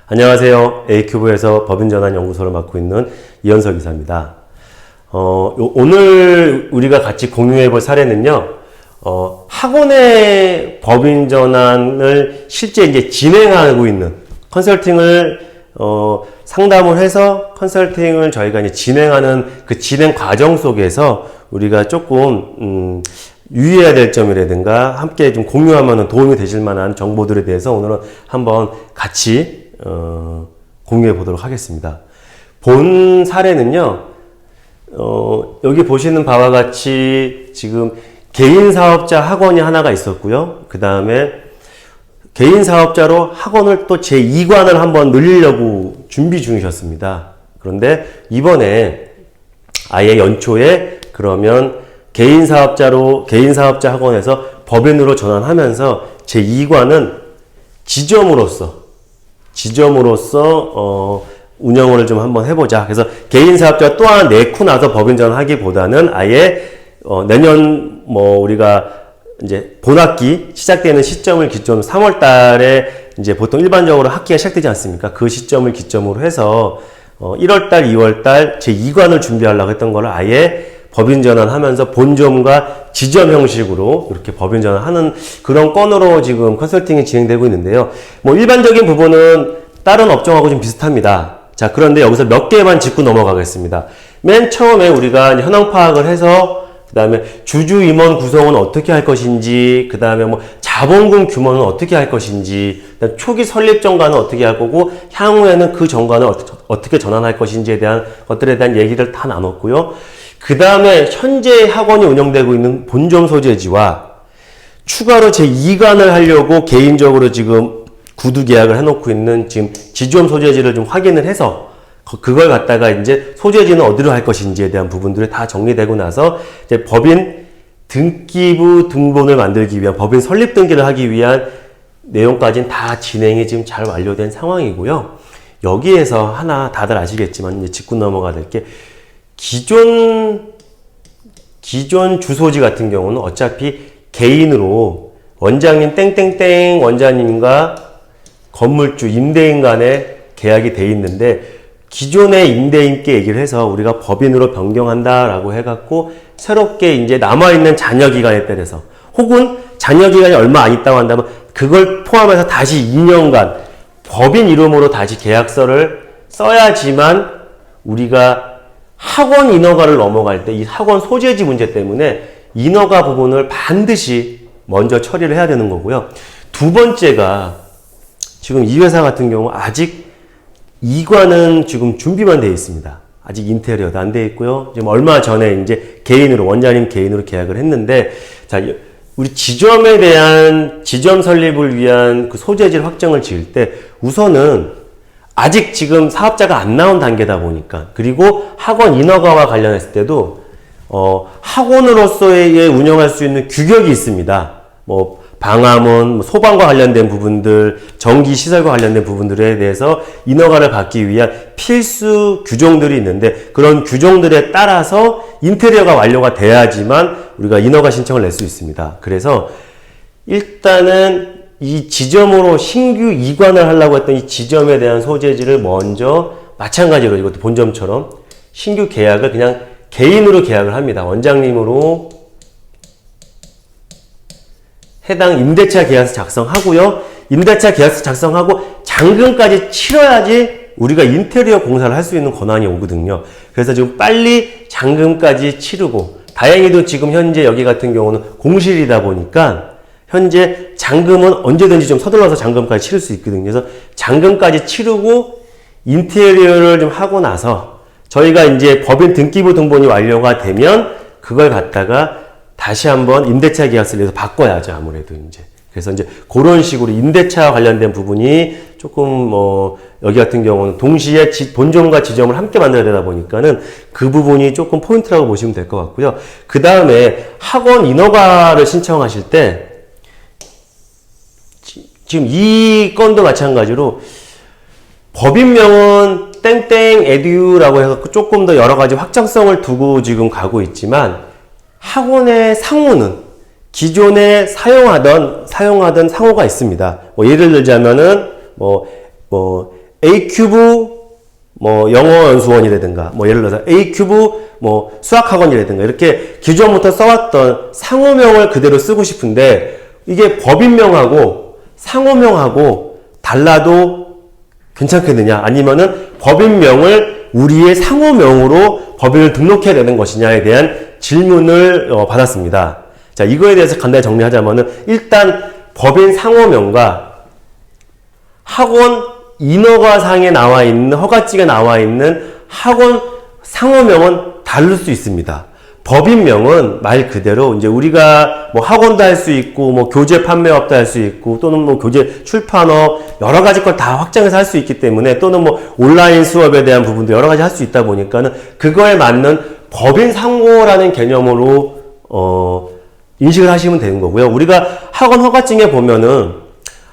안녕하세요. A큐브에서 법인전환연구소를 맡고 있는 이현석 이사입니다. 오늘 우리가 같이 공유해 볼 사례는요, 학원의 법인전환을 실제 이제 진행하고 있는 컨설팅을, 상담을 해서 컨설팅을 저희가 이제 진행하는 그 진행 과정 속에서 우리가 조금, 유의해야 될 점이라든가 함께 좀 공유하면 도움이 되실 만한 정보들에 대해서 오늘은 한번 같이 공유해 보도록 하겠습니다. 본 사례는요, 여기 보시는 바와 같이 지금 개인 사업자 학원이 하나가 있었고요. 그 다음에 개인 사업자로 학원을 또 제2관을 한번 늘리려고 준비 중이셨습니다. 그런데 이번에 아예 연초에 그러면 개인 사업자 학원에서 법인으로 전환하면서 제2관은 지점으로서 운영을 좀 한번 해보자. 그래서 개인 사업자 또 하나 내고 나서 법인 전환하기보다는 아예 내년 우리가 이제 본학기 시작되는 시점을 기점으로 3월 달에 이제 보통 일반적으로 학기가 시작되지 않습니까? 그 시점을 기점으로 해서 1월 달, 2월 달 제2관을 준비하려고 했던 거를 아예 법인 전환하면서 본점과 지점 형식으로 이렇게 법인 전환하는 그런 건으로 지금 컨설팅이 진행되고 있는데요. 일반적인 부분은 다른 업종하고 좀 비슷합니다. 자, 그런데 여기서 몇 개만 짚고 넘어가겠습니다. 맨 처음에 우리가 현황 파악을 해서 그 다음에 주주 임원 구성은 어떻게 할 것인지, 그 다음에 자본금 규모는 어떻게 할 것인지, 그다음에 초기 설립 정가는 어떻게 할 거고, 향후에는 그 정가는 어떻게 전환할 것인지에 대한 것들에 대한 얘기를 다 나눴고요. 그 다음에 현재 학원이 운영되고 있는 본점 소재지와 추가로 제2관을 하려고 개인적으로 지금 구두 계약을 해놓고 있는 지금 지점 소재지를 좀 확인을 해서 그걸 갖다가 이제 소재지는 어디로 할 것인지에 대한 부분들이 다 정리되고 나서 이제 법인 등기부 등본을 만들기 위한 법인 설립 등기를 하기 위한 내용까지는 다 진행이 지금 잘 완료된 상황이고요. 여기에서 하나 다들 아시겠지만 이제 짚고 넘어가야 될 게 기존 주소지 같은 경우는 어차피 개인으로 원장님 땡땡땡 원장님과 건물주 임대인 간에 계약이 돼 있는데 기존의 임대인께 얘기를 해서 우리가 법인으로 변경한다라고 해갖고 새롭게 이제 남아있는 잔여 기간에 따라서 혹은 잔여 기간이 얼마 안 있다고 한다면 그걸 포함해서 다시 2년간 법인 이름으로 다시 계약서를 써야지만 우리가 학원 인허가를 넘어갈 때 이 학원 소재지 문제 때문에 인허가 부분을 반드시 먼저 처리를 해야 되는 거고요. 두 번째가 지금 이 회사 같은 경우 아직 2관은 지금 준비만 되어 있습니다. 아직 인테리어도 안 되어 있고요. 지금 얼마 전에 이제 개인으로, 원장님 개인으로 계약을 했는데, 자, 우리 지점에 대한 지점 설립을 위한 그 소재지를 확정을 지을 때 우선은 아직 지금 사업자가 안 나온 단계다 보니까, 그리고 학원 인허가와 관련했을 때도 학원으로서의 운영할 수 있는 규격이 있습니다. 방화문, 소방과 관련된 부분들, 전기 시설과 관련된 부분들에 대해서 인허가를 받기 위한 필수 규정들이 있는데 그런 규정들에 따라서 인테리어가 완료가 돼야지만 우리가 인허가 신청을 낼 수 있습니다. 그래서 일단은 이 지점으로 신규 이관을 하려고 했던 이 지점에 대한 소재지를 먼저 마찬가지로 이것도 본점처럼 신규 계약을 그냥 개인으로 계약을 합니다. 원장님으로 해당 임대차 계약서 작성하고요. 임대차 계약서 작성하고 잔금까지 치러야지 우리가 인테리어 공사를 할 수 있는 권한이 오거든요. 그래서 지금 빨리 잔금까지 치르고, 다행히도 지금 현재 여기 같은 경우는 공실이다 보니까 현재 잔금은 언제든지 좀 서둘러서 잔금까지 치를 수 있거든요. 그래서 잔금까지 치르고 인테리어를 좀 하고 나서 저희가 이제 법인 등기부 등본이 완료가 되면 그걸 갖다가 다시 한번 임대차 계약서를 내서 바꿔야죠, 아무래도 이제. 그래서 이제 그런 식으로 임대차와 관련된 부분이 조금 여기 같은 경우는 동시에 본점과 지점을 함께 만들어야 되다 보니까는 그 부분이 조금 포인트라고 보시면 될 것 같고요. 그 다음에 학원 인허가를 신청하실 때 지금 이 건도 마찬가지로 법인명은 땡땡 에듀라고 해서 조금 더 여러 가지 확장성을 두고 지금 가고 있지만 학원의 상호는 기존에 사용하던 상호가 있습니다. 뭐 예를 들자면은 A 큐브 영어 연수원이라든가 예를 들어서 A 큐브 수학 학원이라든가 이렇게 기존부터 써왔던 상호명을 그대로 쓰고 싶은데 이게 법인명하고 상호명하고 달라도 괜찮겠느냐, 아니면은 법인명을 우리의 상호명으로 법인을 등록해야 되는 것이냐에 대한 질문을 받았습니다. 자, 이거에 대해서 간단히 정리하자면은 일단 법인 상호명과 학원 인허가상에 나와 있는 허가지가 나와 있는 학원 상호명은 다를 수 있습니다. 법인명은 말 그대로 이제 우리가 학원도 할 수 있고 교재 판매업도 할 수 있고 또는 교재 출판업 여러 가지 걸 다 확장해서 할 수 있기 때문에 또는 온라인 수업에 대한 부분도 여러 가지 할 수 있다 보니까는 그거에 맞는 법인 상호라는 개념으로 인식을 하시면 되는 거고요. 우리가 학원 허가증에 보면은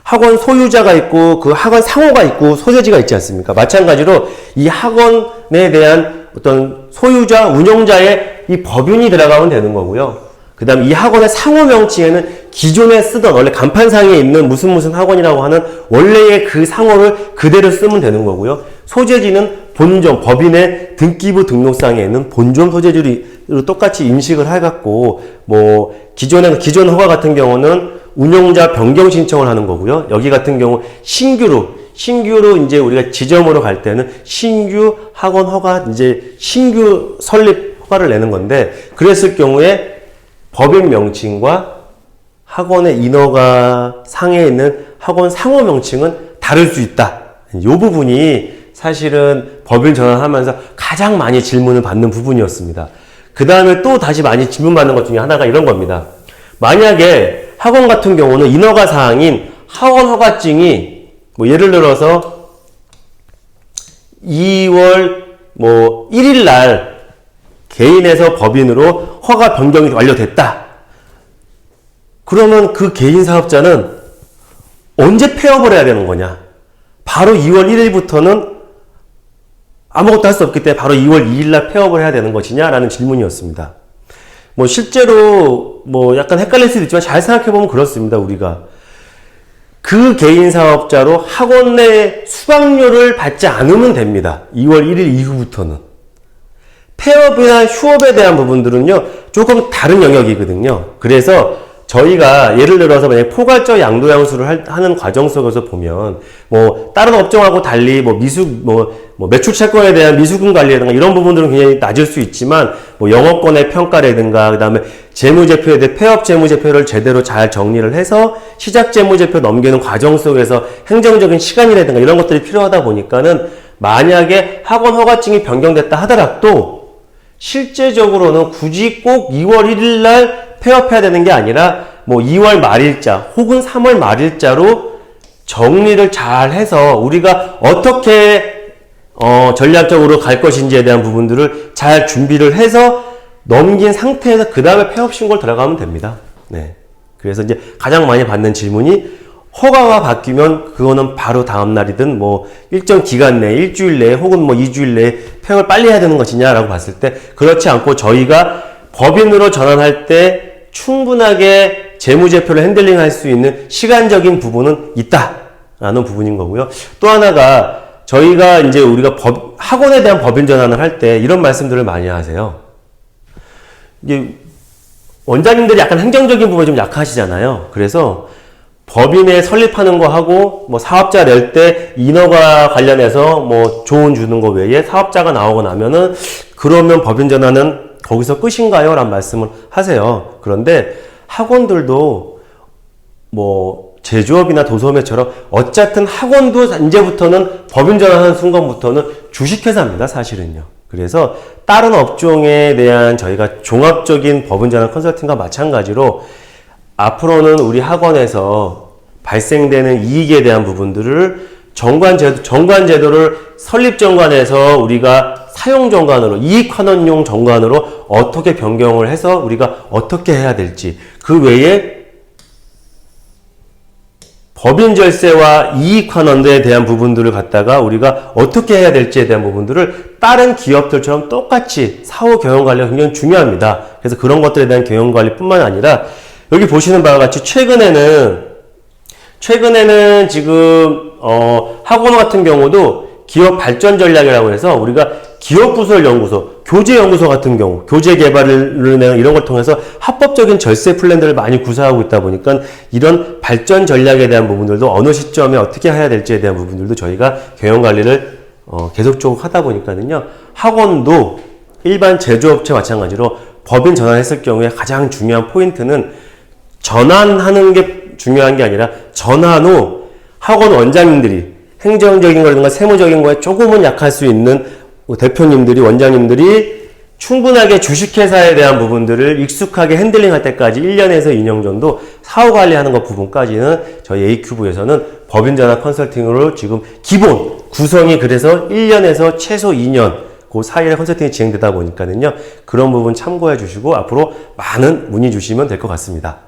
학원 소유자가 있고 그 학원 상호가 있고 소재지가 있지 않습니까? 마찬가지로 이 학원에 대한 어떤 소유자, 운영자의 이 법인이 들어가면 되는 거고요. 그 다음 이 학원의 상호 명칭에는 기존에 쓰던 원래 간판상에 있는 무슨 학원이라고 하는 원래의 그 상호를 그대로 쓰면 되는 거고요. 소재지는 본점, 법인의 등기부 등록상에 있는 본점 소재지로 똑같이 인식을 해갖고 기존 허가 같은 경우는 운영자 변경 신청을 하는 거고요. 여기 같은 경우 신규로 이제 우리가 지점으로 갈 때는 신규 학원 허가, 이제 신규 설립 허가를 내는 건데, 그랬을 경우에 법인 명칭과 학원의 인허가 상에 있는 학원 상호 명칭은 다를 수 있다. 이 부분이 사실은 법인 전환하면서 가장 많이 질문을 받는 부분이었습니다. 그 다음에 또 다시 많이 질문받는 것 중에 하나가 이런 겁니다. 만약에 학원 같은 경우는 인허가 사항인 학원 허가증이 예를 들어서 2월 1일 날 개인에서 법인으로 허가 변경이 완료됐다. 그러면 그 개인 사업자는 언제 폐업을 해야 되는 거냐? 바로 2월 1일부터는 아무것도 할 수 없기 때문에 바로 2월 2일 날 폐업을 해야 되는 것이냐라는 질문이었습니다. 실제로 약간 헷갈릴 수도 있지만 잘 생각해보면 그렇습니다. 우리가 그 개인 사업자로 학원 내 수강료를 받지 않으면 됩니다. 2월 1일 이후부터는. 폐업이나 휴업에 대한 부분들은요, 조금 다른 영역이거든요. 그래서 저희가 예를 들어서 만약에 포괄적 양도양수를 하는 과정 속에서 보면 다른 업종하고 달리 매출 채권에 대한 미수금 관리라든가 이런 부분들은 굉장히 낮을 수 있지만 영업권의 평가라든가 그다음에 재무제표에 대해 폐업 재무제표를 제대로 잘 정리를 해서 시작 재무제표 넘기는 과정 속에서 행정적인 시간이라든가 이런 것들이 필요하다 보니까는 만약에 학원 허가증이 변경됐다 하더라도 실제적으로는 굳이 꼭 2월 1일 날 폐업해야 되는 게 아니라 2월 말일자 혹은 3월 말일자로 정리를 잘 해서 우리가 어떻게 전략적으로 갈 것인지에 대한 부분들을 잘 준비를 해서 넘긴 상태에서 그 다음에 폐업 신고를 들어가면 됩니다. 네. 그래서 이제 가장 많이 받는 질문이 허가가 바뀌면 그거는 바로 다음 날이든 일정 기간 내에 일주일 내에 혹은 2주일 내에 폐업을 빨리 해야 되는 것이냐라고 봤을 때 그렇지 않고 저희가 법인으로 전환할 때 충분하게 재무제표를 핸들링 할 수 있는 시간적인 부분은 있다라는 부분인 거고요. 또 하나가 저희가 이제 우리가 학원에 대한 법인 전환을 할 때 이런 말씀들을 많이 하세요. 이게 원장님들이 약간 행정적인 부분이 좀 약하시잖아요. 그래서 법인에 설립하는 거 하고 사업자 낼 때 인허가 관련해서 조언 주는 거 외에 사업자가 나오고 나면은 그러면 법인 전환은 거기서 끝인가요? 라는 말씀을 하세요. 그런데 학원들도 제조업이나 도소매처럼 어쨌든 학원도 이제부터는 법인 전환하는 순간부터는 주식회사입니다. 사실은요. 그래서 다른 업종에 대한 저희가 종합적인 법인 전환 컨설팅과 마찬가지로 앞으로는 우리 학원에서 발생되는 이익에 대한 부분들을 정관제도를 설립정관에서 우리가 사용정관으로 이익환원용 정관으로 어떻게 변경을 해서 우리가 어떻게 해야 될지 그 외에 법인 절세와 이익 환원에 대한 부분들을 갖다가 우리가 어떻게 해야 될지에 대한 부분들을 다른 기업들처럼 똑같이 사후 경영 관리가 굉장히 중요합니다. 그래서 그런 것들에 대한 경영 관리뿐만 아니라 여기 보시는 바와 같이 최근에는 지금 학원 같은 경우도 기업 발전 전략이라고 해서 우리가 기업 부설 연구소, 교재 연구소 같은 경우, 교재 개발을 내는 이런 걸 통해서 합법적인 절세 플랜들을 많이 구사하고 있다 보니까 이런 발전 전략에 대한 부분들도 어느 시점에 어떻게 해야 될지에 대한 부분들도 저희가 경영 관리를 계속적으로 하다 보니까는요. 학원도 일반 제조업체 마찬가지로 법인 전환했을 경우에 가장 중요한 포인트는 전환하는 게 중요한 게 아니라 전환 후 학원 원장님들이 행정적인 거라든가 세무적인 거에 조금은 약할 수 있는 대표님들이, 원장님들이 충분하게 주식회사에 대한 부분들을 익숙하게 핸들링할 때까지 1년에서 2년 정도 사후 관리하는 것 부분까지는 저희 A큐브에서는 법인전환 컨설팅으로 지금 기본 구성이 그래서 1년에서 최소 2년 그 사이에 컨설팅이 진행되다 보니까는요. 그런 부분 참고해 주시고 앞으로 많은 문의 주시면 될 것 같습니다.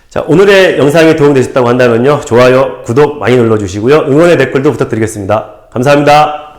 자, 오늘의 영상이 도움되셨다고 한다면요. 좋아요, 구독 많이 눌러주시고요. 응원의 댓글도 부탁드리겠습니다. 감사합니다.